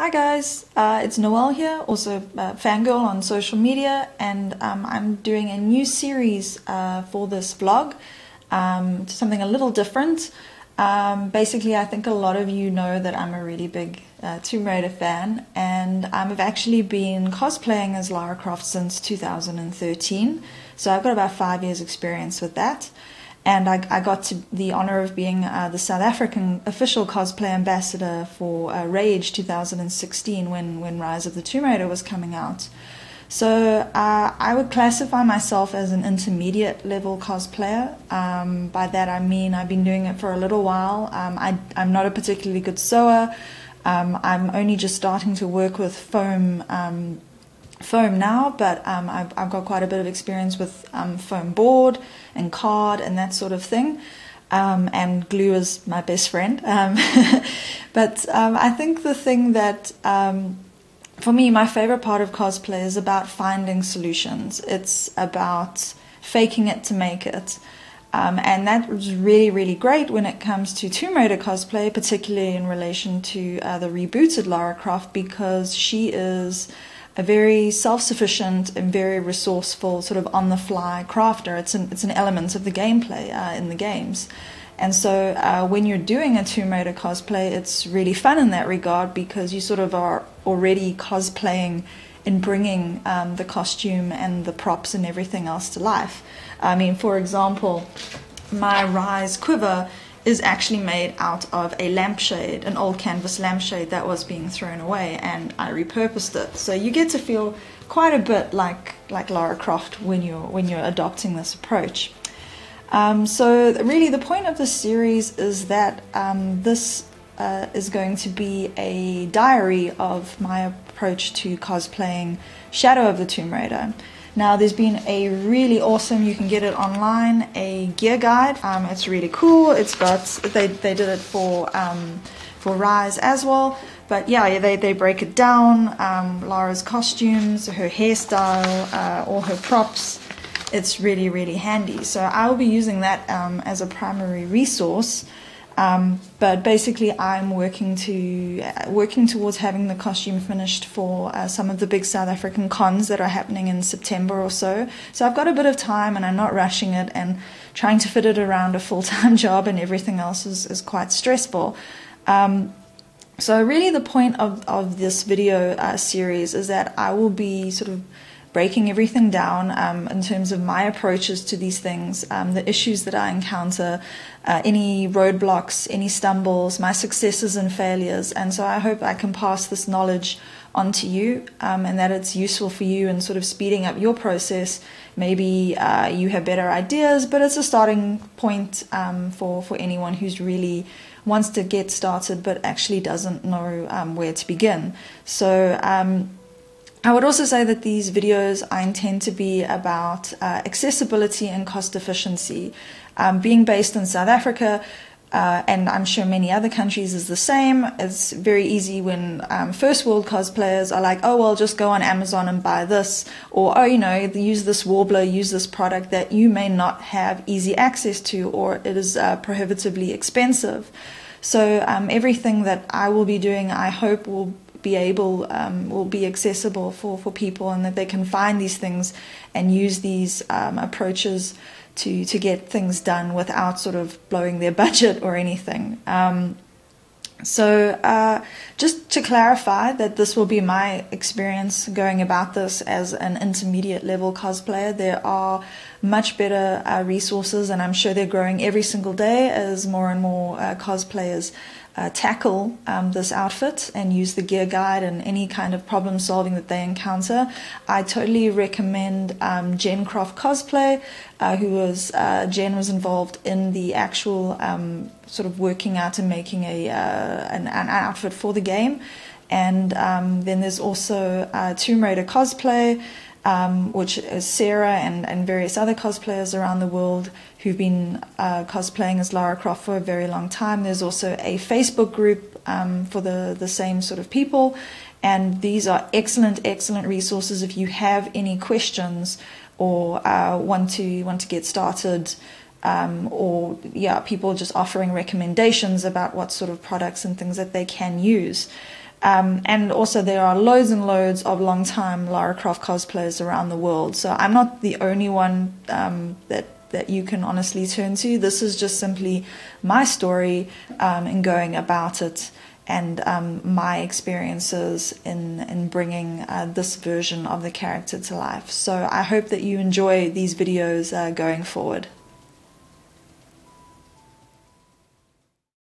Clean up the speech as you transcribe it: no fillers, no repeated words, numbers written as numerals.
Hi guys, it's Noelle here, also fangirl on social media, and I'm doing a new series for this vlog, something a little different. Basically, I think a lot of you know that I'm a really big Tomb Raider fan, and I've actually been cosplaying as Lara Croft since 2013, so I've got about 5 years experience with that. And I got the honor of being the South African official cosplay ambassador for Rage 2016 when Rise of the Tomb Raider was coming out. So I would classify myself as an intermediate level cosplayer. By that I mean I've been doing it for a little while. I'm not a particularly good sewer. I'm only just starting to work with foam now, but I've got quite a bit of experience with foam board and card and that sort of thing, and glue is my best friend. But I think the thing that for me, my favorite part of cosplay is about finding solutions. It's about faking it to make it. And that was really, really great when it comes to Tomb Raider cosplay, particularly in relation to the rebooted Lara Croft, because she is a very self-sufficient and very resourceful sort of on-the-fly crafter. It's an element of the gameplay in the games. And so when you're doing a Tomb Raider cosplay, it's really fun in that regard because you sort of are already cosplaying and bringing the costume and the props and everything else to life. I mean, for example, my Rise quiver is actually made out of a lampshade, an old canvas lampshade that was being thrown away, and I repurposed it. So you get to feel quite a bit like Lara Croft when you're adopting this approach. So really the point of this series is that this is going to be a diary of my approach to cosplaying Shadow of the Tomb Raider. Now there's been a really awesome, you can get it online, a gear guide. It's really cool. It's got, they did it for Rise as well. But yeah, they break it down, Lara's costumes, her hairstyle, all her props. It's really, really handy. So I will be using that as a primary resource. But basically I'm working towards having the costume finished for some of the big South African cons that are happening in September or so. So I've got a bit of time and I'm not rushing it, and trying to fit it around a full-time job and everything else is quite stressful. So really the point of this video series is that I will be sort of breaking everything down in terms of my approaches to these things, the issues that I encounter, any roadblocks, any stumbles, my successes and failures. And so I hope I can pass this knowledge on to you, and that it's useful for you in sort of speeding up your process. Maybe you have better ideas, but it's a starting point for anyone who's really wants to get started but actually doesn't know where to begin. So I would also say that these videos I intend to be about accessibility and cost efficiency. Being based in South Africa, and I'm sure many other countries is the same, it's very easy when first world cosplayers are like, oh well, just go on Amazon and buy this, or oh, you know, use this warbler, use this product that you may not have easy access to, or it is prohibitively expensive. So everything that I will be doing, I hope will be accessible for people, and that they can find these things and use these approaches to get things done without sort of blowing their budget or anything. So just to clarify that this will be my experience going about this as an intermediate level cosplayer. There are much better resources, and I'm sure they're growing every single day as more and more cosplayers tackle this outfit and use the gear guide and any kind of problem solving that they encounter. I totally recommend Jen Croft Cosplay, Jen was involved in the actual sort of working out and making an outfit for the game. And then there's also Tomb Raider Cosplay, which is Sarah and various other cosplayers around the world who've been cosplaying as Lara Croft for a very long time. There's also a Facebook group for the same sort of people, and these are excellent resources if you have any questions or want to get started, or yeah, people just offering recommendations about what sort of products and things that they can use. And also there are loads and loads of long-time Lara Croft cosplayers around the world. So I'm not the only one that you can honestly turn to. This is just simply my story in going about it, and my experiences in bringing this version of the character to life. So I hope that you enjoy these videos going forward.